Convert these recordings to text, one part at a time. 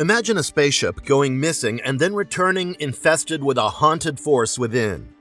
Imagine a spaceship going missing and then returning infested with a haunted force within.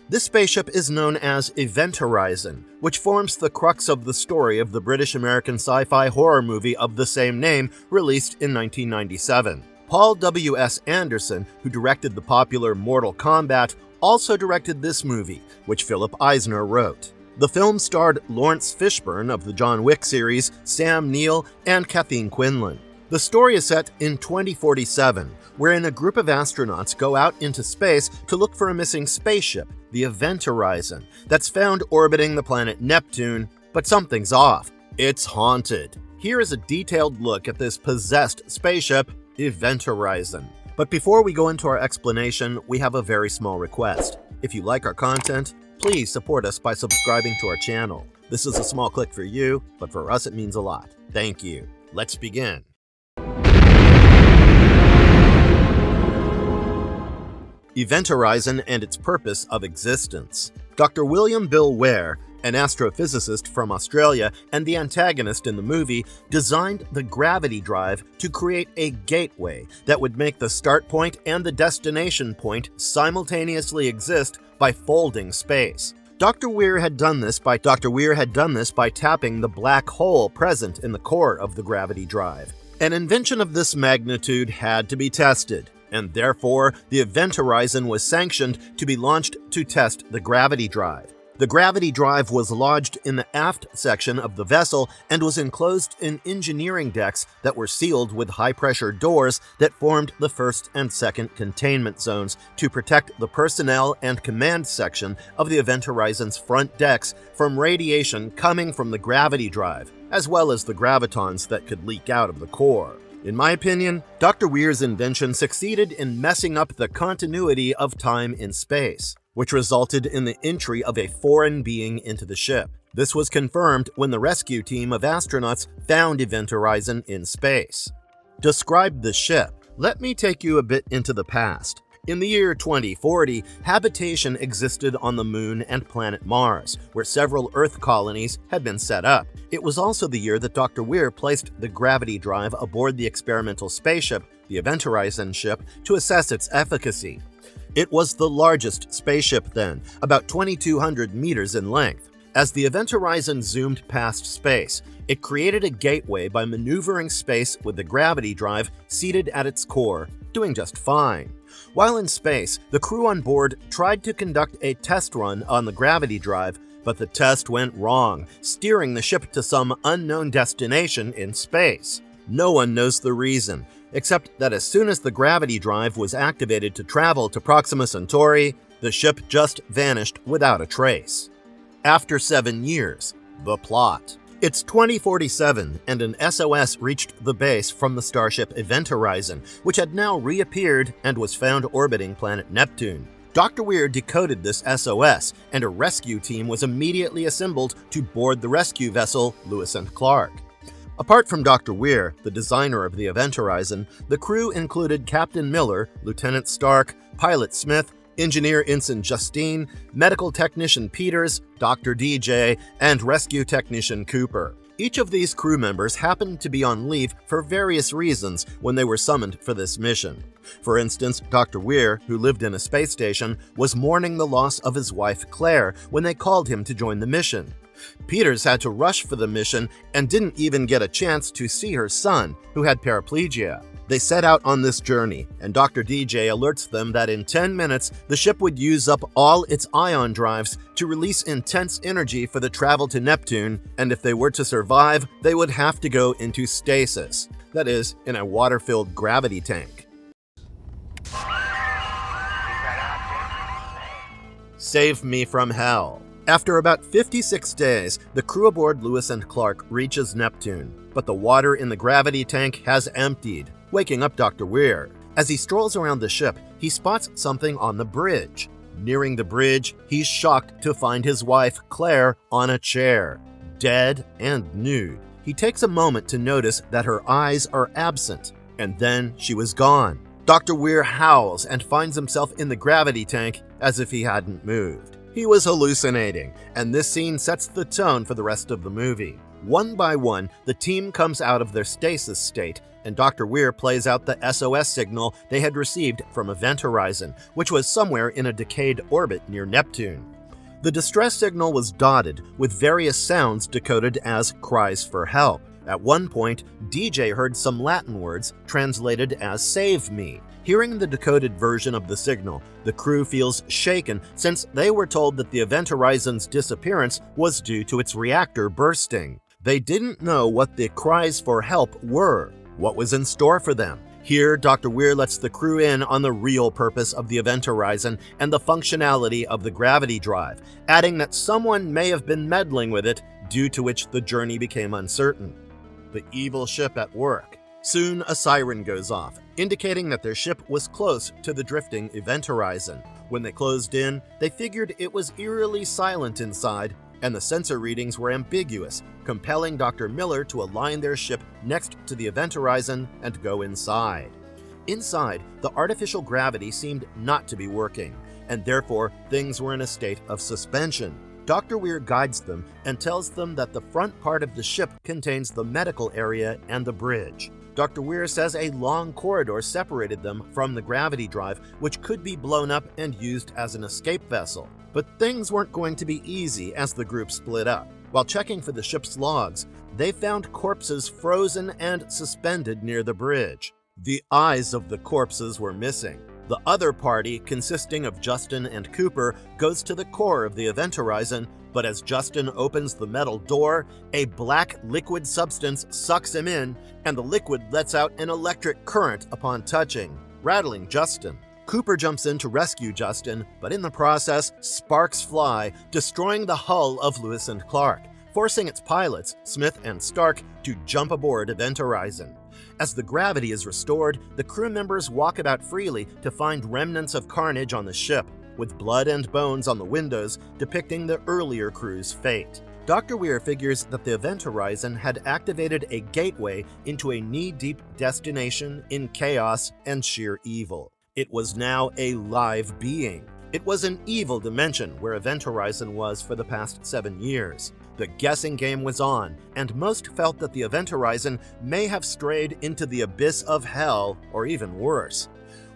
This spaceship is known as Event Horizon, which forms the crux of the story of the British-American sci-fi horror movie of the same name released in 1997. Paul W.S. Anderson, who directed the popular Mortal Kombat, also directed this movie, which Philip Eisner wrote. The film starred Laurence Fishburne of the John Wick series, Sam Neill, and Kathleen Quilan. The story is set in 2047, wherein a group of astronauts go out into space to look for a missing spaceship, the Event Horizon, that's found orbiting the planet Neptune, but something's off. It's haunted. Here is a detailed look at this possessed spaceship, Event Horizon. But before we go into our explanation, we have a very small request. If you like our content, please support us by subscribing to our channel. This is a small click for you, but for us it means a lot. Thank you. Let's begin. Event Horizon and its purpose of existence. Dr. William Bill Weir, an astrophysicist from Australia and the antagonist in the movie, designed the gravity drive to create a gateway that would make the start point and the destination point simultaneously exist by folding space. Dr. Weir had done this by tapping the black hole present in the core of the gravity drive. An invention of this magnitude had to be tested, and therefore the Event Horizon was sanctioned to be launched to test the gravity drive. The gravity drive was lodged in the aft section of the vessel and was enclosed in engineering decks that were sealed with high-pressure doors that formed the first and second containment zones to protect the personnel and command section of the Event Horizon's front decks from radiation coming from the gravity drive, as well as the gravitons that could leak out of the core. In my opinion, Dr. Weir's invention succeeded in messing up the continuity of time in space, which resulted in the entry of a foreign being into the ship. This was confirmed when the rescue team of astronauts found Event Horizon in space. Describe the ship. Let me take you a bit into the past. In the year 2040, habitation existed on the Moon and planet Mars, where several Earth colonies had been set up. It was also the year that Dr. Weir placed the gravity drive aboard the experimental spaceship, the Event Horizon ship, to assess its efficacy. It was the largest spaceship then, about 2,200 meters in length. As the Event Horizon zoomed past space, it created a gateway by maneuvering space with the gravity drive seated at its core, doing just fine. While in space, the crew on board tried to conduct a test run on the gravity drive, but the test went wrong, steering the ship to some unknown destination in space. No one knows the reason, except that as soon as the gravity drive was activated to travel to Proxima Centauri, the ship just vanished without a trace. After 7 years, the plot. It's 2047, and an SOS reached the base from the starship Event Horizon, which had now reappeared and was found orbiting planet Neptune. Dr. Weir decoded this SOS, and a rescue team was immediately assembled to board the rescue vessel Lewis and Clark. Apart from Dr. Weir, the designer of the Event Horizon, the crew included Captain Miller, Lieutenant Stark, Pilot Smith, Engineer Ensign Justine, Medical Technician Peters, Dr. DJ, and Rescue Technician Cooper. Each of these crew members happened to be on leave for various reasons when they were summoned for this mission. For instance, Dr. Weir, who lived in a space station, was mourning the loss of his wife Claire when they called him to join the mission. Peters had to rush for the mission and didn't even get a chance to see her son, who had paraplegia. They set out on this journey, and Dr. DJ alerts them that in 10 minutes, the ship would use up all its ion drives to release intense energy for the travel to Neptune, and if they were to survive, they would have to go into stasis. That is, in a water-filled gravity tank. Save me from hell. After about 56 days, the crew aboard Lewis and Clark reaches Neptune, but the water in the gravity tank has emptied, waking up Dr. Weir. As he strolls around the ship, he spots something on the bridge. Nearing the bridge, he's shocked to find his wife, Claire, on a chair, dead and nude. He takes a moment to notice that her eyes are absent, and then she was gone. Dr. Weir howls and finds himself in the gravity tank as if he hadn't moved. He was hallucinating, and this scene sets the tone for the rest of the movie. One by one, the team comes out of their stasis state and Dr. Weir plays out the SOS signal they had received from Event Horizon, which was somewhere in a decayed orbit near Neptune. The distress signal was dotted with various sounds decoded as cries for help. At one point, DJ heard some Latin words translated as "save me." Hearing the decoded version of the signal, the crew feels shaken since they were told that the Event Horizon's disappearance was due to its reactor bursting. They didn't know what the cries for help were, what was in store for them. Here, Dr. Weir lets the crew in on the real purpose of the Event Horizon and the functionality of the gravity drive, adding that someone may have been meddling with it, due to which the journey became uncertain. The evil ship at work. Soon, a siren goes off, indicating that their ship was close to the drifting Event Horizon. When they closed in, they figured it was eerily silent inside, and the sensor readings were ambiguous, compelling Dr. Miller to align their ship next to the Event Horizon and go inside. Inside, the artificial gravity seemed not to be working, and therefore things were in a state of suspension. Dr. Weir guides them and tells them that the front part of the ship contains the medical area and the bridge. Dr. Weir says a long corridor separated them from the gravity drive, which could be blown up and used as an escape vessel. But things weren't going to be easy as the group split up. While checking for the ship's logs, they found corpses frozen and suspended near the bridge. The eyes of the corpses were missing. The other party, consisting of Justin and Cooper, goes to the core of the Event Horizon, but as Justin opens the metal door, a black liquid substance sucks him in, and the liquid lets out an electric current upon touching, rattling Justin. Cooper jumps in to rescue Justin, but in the process, sparks fly, destroying the hull of Lewis and Clark, forcing its pilots, Smith and Stark, to jump aboard Event Horizon. As the gravity is restored, the crew members walk about freely to find remnants of carnage on the ship, with blood and bones on the windows depicting the earlier crew's fate. Dr. Weir figures that the Event Horizon had activated a gateway into a knee-deep destination in chaos and sheer evil. It was now a live being. It was an evil dimension where Event Horizon was for the past 7 years. The guessing game was on, and most felt that the Event Horizon may have strayed into the abyss of hell, or even worse.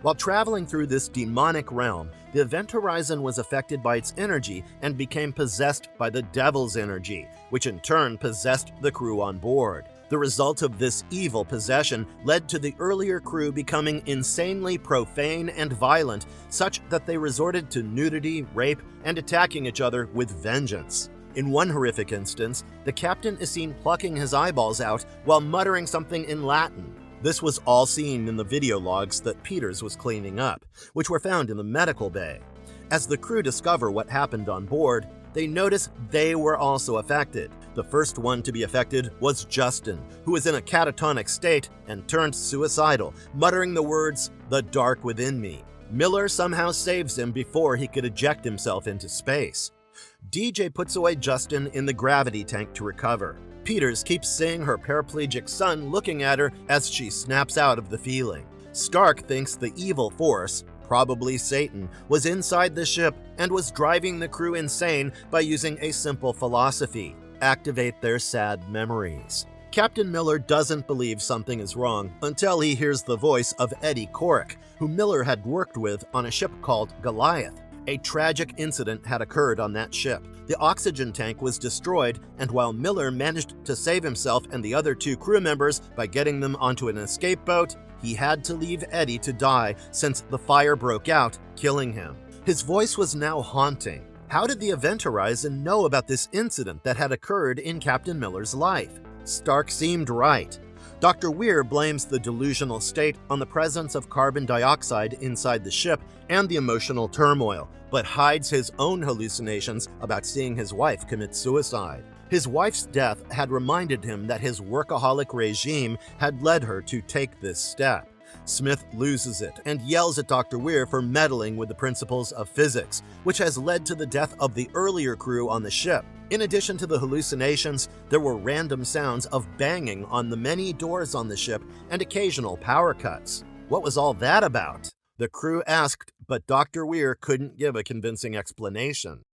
While traveling through this demonic realm, the Event Horizon was affected by its energy and became possessed by the Devil's energy, which in turn possessed the crew on board. The result of this evil possession led to the earlier crew becoming insanely profane and violent, such that they resorted to nudity, rape, and attacking each other with vengeance. In one horrific instance, the captain is seen plucking his eyeballs out while muttering something in Latin. This was all seen in the video logs that Peters was cleaning up, which were found in the medical bay. As the crew discover what happened on board, they notice they were also affected. The first one to be affected was Justin, who was in a catatonic state and turned suicidal, muttering the words, "the dark within me." Miller somehow saves him before he could eject himself into space. DJ puts away Justin in the gravity tank to recover. Peters keeps seeing her paraplegic son looking at her as she snaps out of the feeling. Stark thinks the evil force, probably Satan, was inside the ship and was driving the crew insane by using a simple philosophy: activate their sad memories. Captain Miller doesn't believe something is wrong until he hears the voice of Eddie Corrick, who Miller had worked with on a ship called Goliath. A tragic incident had occurred on that ship. The oxygen tank was destroyed, and while Miller managed to save himself and the other 2 crew members by getting them onto an escape boat, he had to leave Eddie to die since the fire broke out, killing him. His voice was now haunting. How did the Event Horizon know about this incident that had occurred in Captain Miller's life? Stark seemed right. Dr. Weir blames the delusional state on the presence of carbon dioxide inside the ship and the emotional turmoil, but hides his own hallucinations about seeing his wife commit suicide. His wife's death had reminded him that his workaholic regime had led her to take this step. Smith loses it and yells at Dr. Weir for meddling with the principles of physics, which has led to the death of the earlier crew on the ship. In addition to the hallucinations, there were random sounds of banging on the many doors on the ship and occasional power cuts. What was all that about? The crew asked, but Dr. Weir couldn't give a convincing explanation.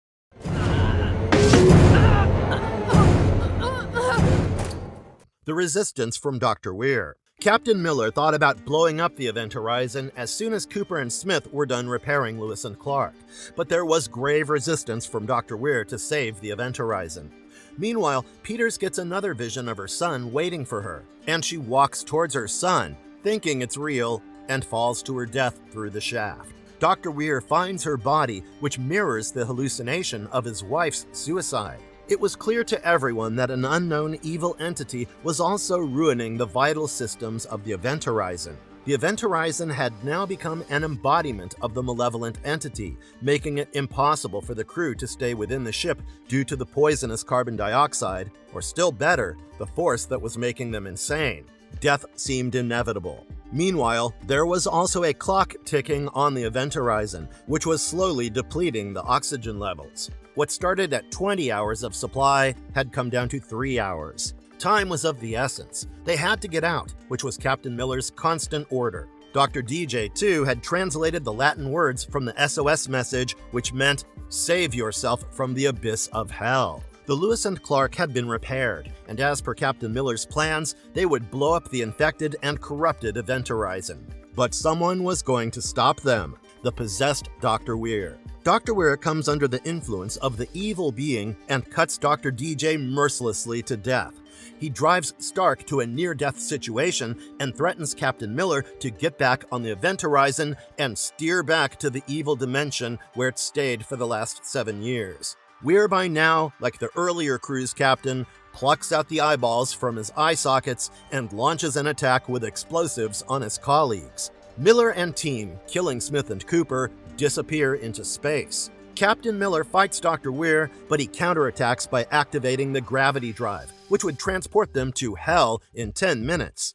The resistance from Dr. Weir. Captain Miller thought about blowing up the Event Horizon as soon as Cooper and Smith were done repairing Lewis and Clark, but there was grave resistance from Dr. Weir to save the Event Horizon. Meanwhile, Peters gets another vision of her son waiting for her, and she walks towards her son, thinking it's real, and falls to her death through the shaft. Dr. Weir finds her body, which mirrors the hallucination of his wife's suicide. It was clear to everyone that an unknown evil entity was also ruining the vital systems of the Event Horizon. The Event Horizon had now become an embodiment of the malevolent entity, making it impossible for the crew to stay within the ship due to the poisonous carbon dioxide, or still better, the force that was making them insane. Death seemed inevitable. Meanwhile, there was also a clock ticking on the Event Horizon, which was slowly depleting the oxygen levels. What started at 20 hours of supply had come down to 3 hours. Time was of the essence. They had to get out, which was Captain Miller's constant order. Dr. DJ, too, had translated the Latin words from the SOS message, which meant, "Save yourself from the abyss of hell." The Lewis and Clark had been repaired, and as per Captain Miller's plans, they would blow up the infected and corrupted Event Horizon. But someone was going to stop them, the possessed Dr. Weir. Dr. Weir comes under the influence of the evil being and cuts Dr. DJ mercilessly to death. He drives Stark to a near-death situation and threatens Captain Miller to get back on the Event Horizon and steer back to the evil dimension where it stayed for the last 7 years. Weir, by now, like the earlier crew's captain, plucks out the eyeballs from his eye sockets and launches an attack with explosives on his colleagues. Miller and team, killing Smith and Cooper, disappear into space. Captain Miller fights Dr. Weir, but he counterattacks by activating the gravity drive, which would transport them to hell in 10 minutes.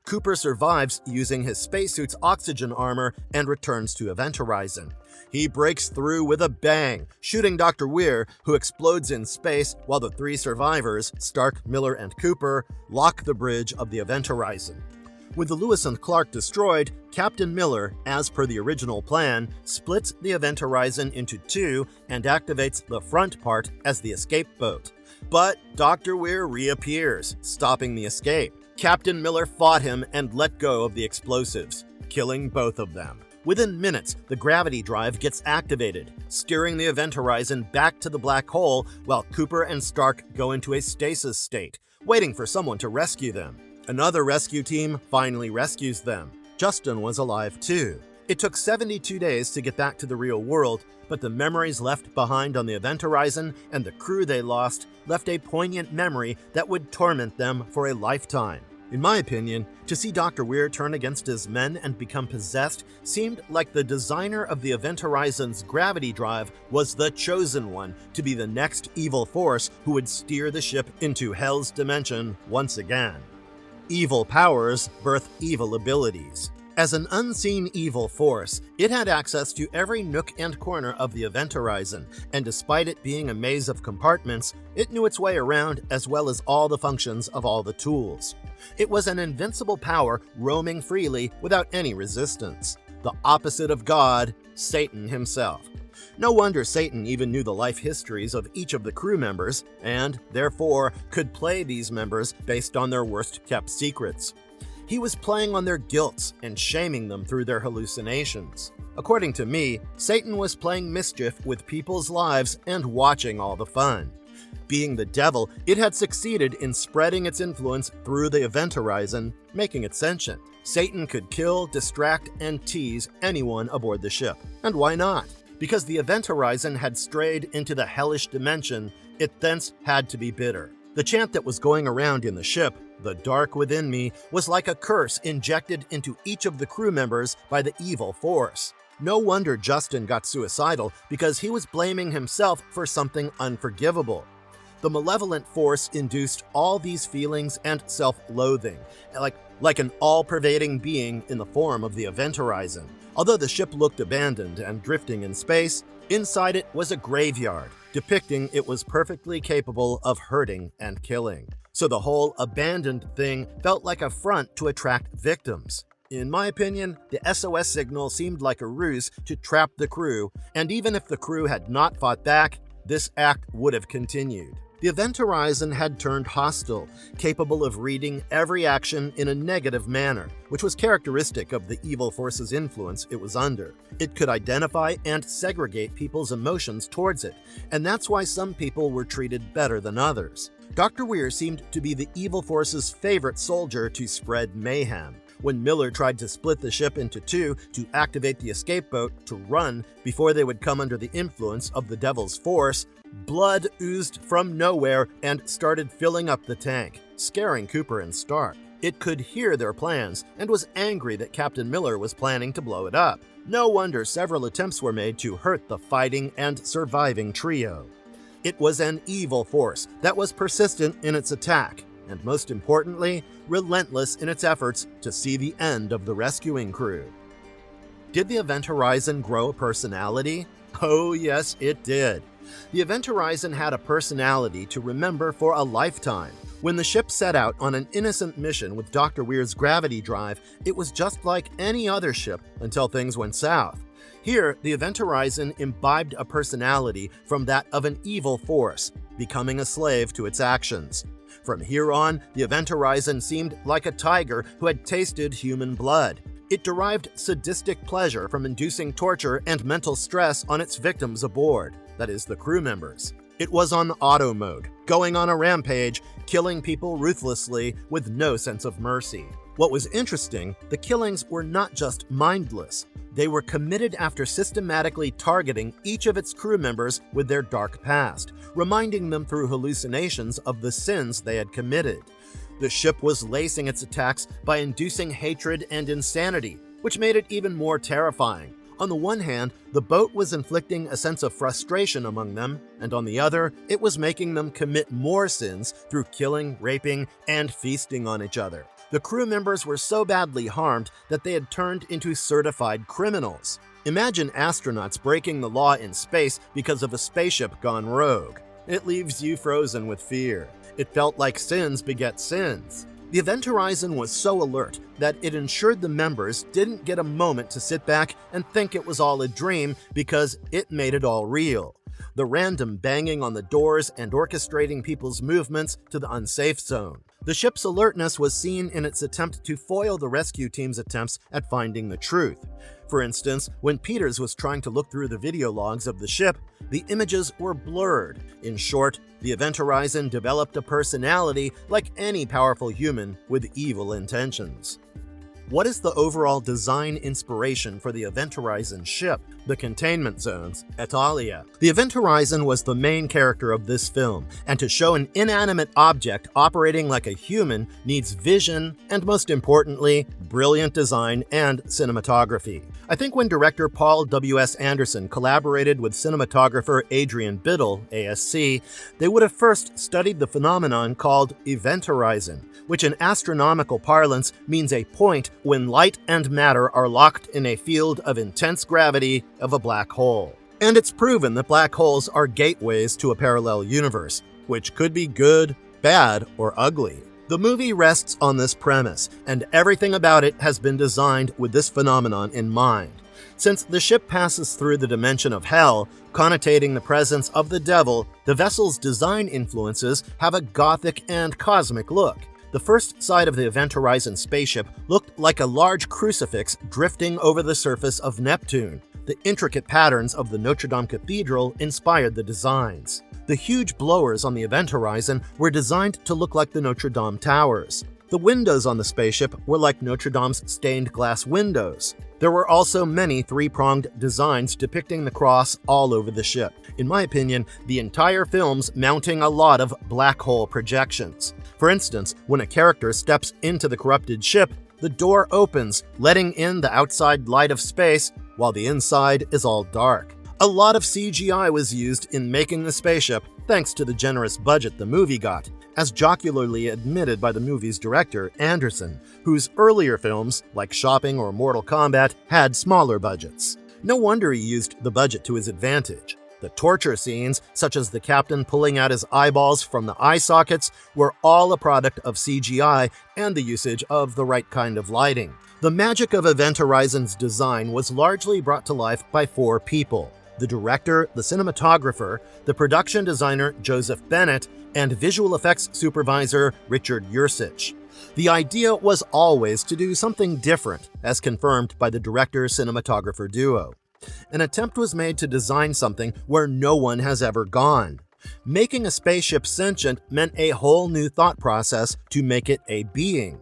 Cooper survives using his spacesuit's oxygen armor and returns to Event Horizon. He breaks through with a bang, shooting Dr. Weir, who explodes in space while the 3 survivors, Stark, Miller, and Cooper, lock the bridge of the Event Horizon. With the Lewis and Clark destroyed, Captain Miller, as per the original plan, splits the Event Horizon into 2 and activates the front part as the escape boat. But Dr. Weir reappears, stopping the escape. Captain Miller fought him and let go of the explosives, killing both of them. Within minutes, the gravity drive gets activated, steering the Event Horizon back to the black hole while Cooper and Stark go into a stasis state, waiting for someone to rescue them. Another rescue team finally rescues them. Justin was alive too. It took 72 days to get back to the real world, but the memories left behind on the Event Horizon and the crew they lost left a poignant memory that would torment them for a lifetime. In my opinion, to see Dr. Weir turn against his men and become possessed seemed like the designer of the Event Horizon's gravity drive was the chosen one to be the next evil force who would steer the ship into Hell's dimension once again. Evil powers birth evil abilities. As an unseen evil force, it had access to every nook and corner of the Event Horizon, and despite it being a maze of compartments, it knew its way around as well as all the functions of all the tools. It was an invincible power roaming freely without any resistance. The opposite of God, Satan himself. No wonder Satan even knew the life histories of each of the crew members, and, therefore, could play these members based on their worst-kept secrets. He was playing on their guilts and shaming them through their hallucinations. According to me, Satan was playing mischief with people's lives and watching all the fun. Being the devil, it had succeeded in spreading its influence through the Event Horizon, making it sentient. Satan could kill, distract, and tease anyone aboard the ship. And why not? Because the Event Horizon had strayed into the hellish dimension, it thence had to be bitter. The chant that was going around in the ship, "The dark within me," was like a curse injected into each of the crew members by the evil force. No wonder Justin got suicidal, because he was blaming himself for something unforgivable. The malevolent force induced all these feelings and self-loathing, like an all-pervading being in the form of the Event Horizon. Although the ship looked abandoned and drifting in space, inside it was a graveyard, depicting it was perfectly capable of hurting and killing. So the whole abandoned thing felt like a front to attract victims. In my opinion, the SOS signal seemed like a ruse to trap the crew, and even if the crew had not fought back, this act would have continued. The Event Horizon had turned hostile, capable of reading every action in a negative manner, which was characteristic of the evil force's influence it was under. It could identify and segregate people's emotions towards it, and that's why some people were treated better than others. Dr. Weir seemed to be the evil force's favorite soldier to spread mayhem. When Miller tried to split the ship into two to activate the escape boat to run before they would come under the influence of the Devil's force, blood oozed from nowhere and started filling up the tank, scaring Cooper and Stark. It could hear their plans and was angry that Captain Miller was planning to blow it up. No wonder several attempts were made to hurt the fighting and surviving trio. It was an evil force that was persistent in its attack, and most importantly, relentless in its efforts to see the end of the rescuing crew. Did the Event Horizon grow a personality? Oh yes, it did. The Event Horizon had a personality to remember for a lifetime. When the ship set out on an innocent mission with Dr. Weir's gravity drive, it was just like any other ship until things went south. Here, the Event Horizon imbibed a personality from that of an evil force, becoming a slave to its actions. From here on, the Event Horizon seemed like a tiger who had tasted human blood. It derived sadistic pleasure from inducing torture and mental stress on its victims aboard, that is, the crew members. It was on auto mode, going on a rampage, killing people ruthlessly with no sense of mercy. What was interesting, the killings were not just mindless. They were committed after systematically targeting each of its crew members with their dark past, reminding them through hallucinations of the sins they had committed. The ship was lacing its attacks by inducing hatred and insanity, which made it even more terrifying. On the one hand, the boat was inflicting a sense of frustration among them, and on the other, it was making them commit more sins through killing, raping, and feasting on each other. The crew members were so badly harmed that they had turned into certified criminals. Imagine astronauts breaking the law in space because of a spaceship gone rogue. It leaves you frozen with fear. It felt like sins beget sins. The Event Horizon was so alert that it ensured the members didn't get a moment to sit back and think it was all a dream because it made it all real. The random banging on the doors and orchestrating people's movements to the unsafe zone. The ship's alertness was seen in its attempt to foil the rescue team's attempts at finding the truth. For instance, when Peters was trying to look through the video logs of the ship, the images were blurred. In short, the Event Horizon developed a personality like any powerful human with evil intentions. What is the overall design inspiration for the Event Horizon ship? The containment zones, et alia. The Event Horizon was the main character of this film, and to show an inanimate object operating like a human needs vision and, most importantly, brilliant design and cinematography. I think when director Paul W.S. Anderson collaborated with cinematographer Adrian Biddle, ASC, they would have first studied the phenomenon called Event Horizon, which in astronomical parlance means a point when light and matter are locked in a field of intense gravity of a black hole. And it's proven that black holes are gateways to a parallel universe, which could be good, bad, or ugly. The movie rests on this premise, and everything about it has been designed with this phenomenon in mind. Since the ship passes through the dimension of hell, connotating the presence of the devil, the vessel's design influences have a gothic and cosmic look. The first side of the Event Horizon spaceship looked like a large crucifix drifting over the surface of Neptune. The intricate patterns of the Notre Dame Cathedral inspired the designs. The huge blowers on the Event Horizon were designed to look like the Notre Dame towers. The windows on the spaceship were like Notre Dame's stained glass windows. There were also many three-pronged designs depicting the cross all over the ship. In my opinion, the entire film's mounting a lot of black hole projections. For instance, when a character steps into the corrupted ship, the door opens, letting in the outside light of space, while the inside is all dark. A lot of CGI was used in making the spaceship, thanks to the generous budget the movie got, as jocularly admitted by the movie's director, Anderson, whose earlier films, like Shopping or Mortal Kombat, had smaller budgets. No wonder he used the budget to his advantage. The torture scenes, such as the captain pulling out his eyeballs from the eye sockets, were all a product of CGI and the usage of the right kind of lighting. The magic of Event Horizon's design was largely brought to life by four people: the director, the cinematographer, the production designer Joseph Bennett, and visual effects supervisor Richard Yursich. The idea was always to do something different, as confirmed by the director-cinematographer duo. An attempt was made to design something where no one has ever gone. Making a spaceship sentient meant a whole new thought process to make it a being.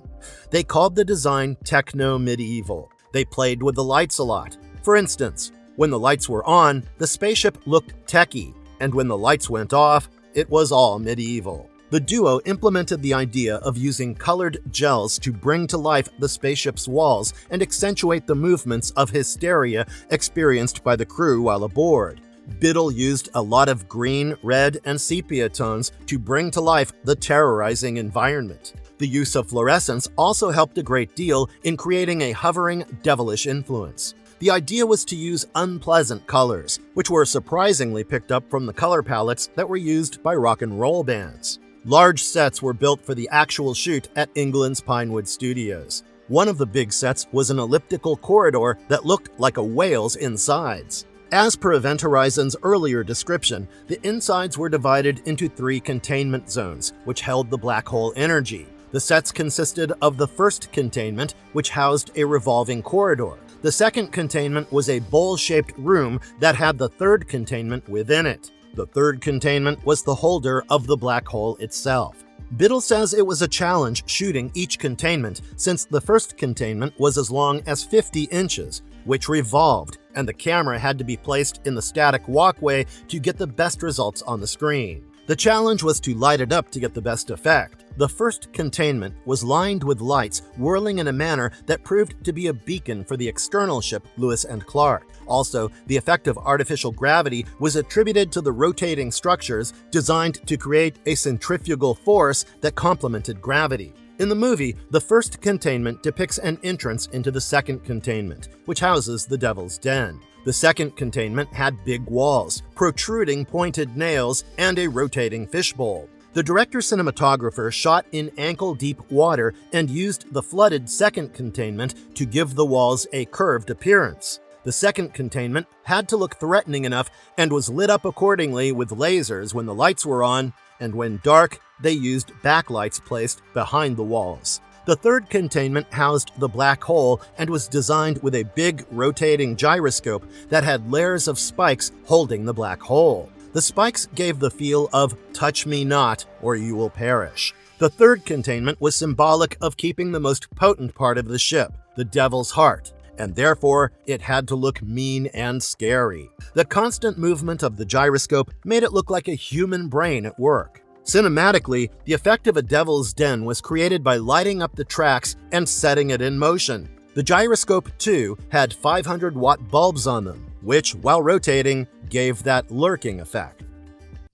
They called the design techno-medieval. They played with the lights a lot. For instance, when the lights were on, the spaceship looked techy, and when the lights went off, it was all medieval. The duo implemented the idea of using colored gels to bring to life the spaceship's walls and accentuate the movements of hysteria experienced by the crew while aboard. Biddle used a lot of green, red, and sepia tones to bring to life the terrorizing environment. The use of fluorescence also helped a great deal in creating a hovering, devilish influence. The idea was to use unpleasant colors, which were surprisingly picked up from the color palettes that were used by rock and roll bands. Large sets were built for the actual shoot at England's Pinewood Studios. One of the big sets was an elliptical corridor that looked like a whale's insides. As per Event Horizon's earlier description, the insides were divided into 3 containment zones, which held the black hole energy. The sets consisted of the first containment, which housed a revolving corridor. The second containment was a bowl-shaped room that had the third containment within it. The third containment was the holder of the black hole itself. Biddle says it was a challenge shooting each containment, since the first containment was as long as 50 inches, which revolved, and the camera had to be placed in the static walkway to get the best results on the screen. The challenge was to light it up to get the best effect. The first containment was lined with lights whirling in a manner that proved to be a beacon for the external ship Lewis and Clark. Also, the effect of artificial gravity was attributed to the rotating structures designed to create a centrifugal force that complemented gravity. In the movie, the first containment depicts an entrance into the second containment, which houses the Devil's Den. The second containment had big walls, protruding pointed nails, and a rotating fishbowl. The director-cinematographer shot in ankle-deep water and used the flooded second containment to give the walls a curved appearance. The second containment had to look threatening enough and was lit up accordingly with lasers when the lights were on, and when dark, they used backlights placed behind the walls. The third containment housed the black hole and was designed with a big rotating gyroscope that had layers of spikes holding the black hole. The spikes gave the feel of "touch me not, or you will perish." The third containment was symbolic of keeping the most potent part of the ship, the Devil's Heart, and therefore it had to look mean and scary. The constant movement of the gyroscope made it look like a human brain at work. Cinematically, the effect of a Devil's Den was created by lighting up the tracks and setting it in motion. The gyroscope, too, had 500-watt bulbs on them, which, while rotating, gave that lurking effect.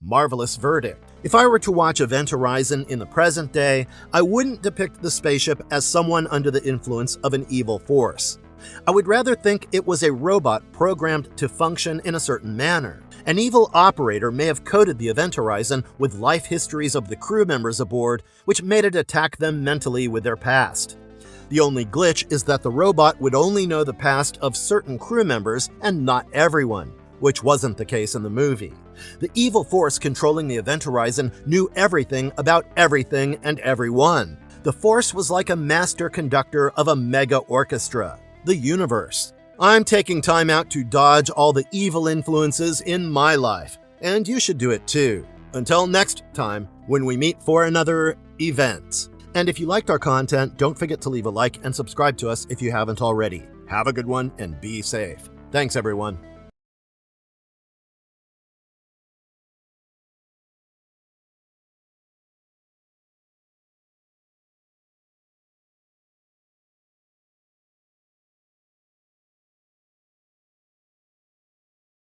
Marvelous verdict. If I were to watch Event Horizon in the present day, I wouldn't depict the spaceship as someone under the influence of an evil force. I would rather think it was a robot programmed to function in a certain manner. An evil operator may have coded the Event Horizon with life histories of the crew members aboard, which made it attack them mentally with their past. The only glitch is that the robot would only know the past of certain crew members and not everyone, which wasn't the case in the movie. The evil force controlling the Event Horizon knew everything about everything and everyone. The force was like a master conductor of a mega orchestra, the universe. I'm taking time out to dodge all the evil influences in my life, and you should do it too. Until next time, when we meet for another event. And if you liked our content, don't forget to leave a like and subscribe to us if you haven't already. Have a good one and be safe. Thanks, everyone.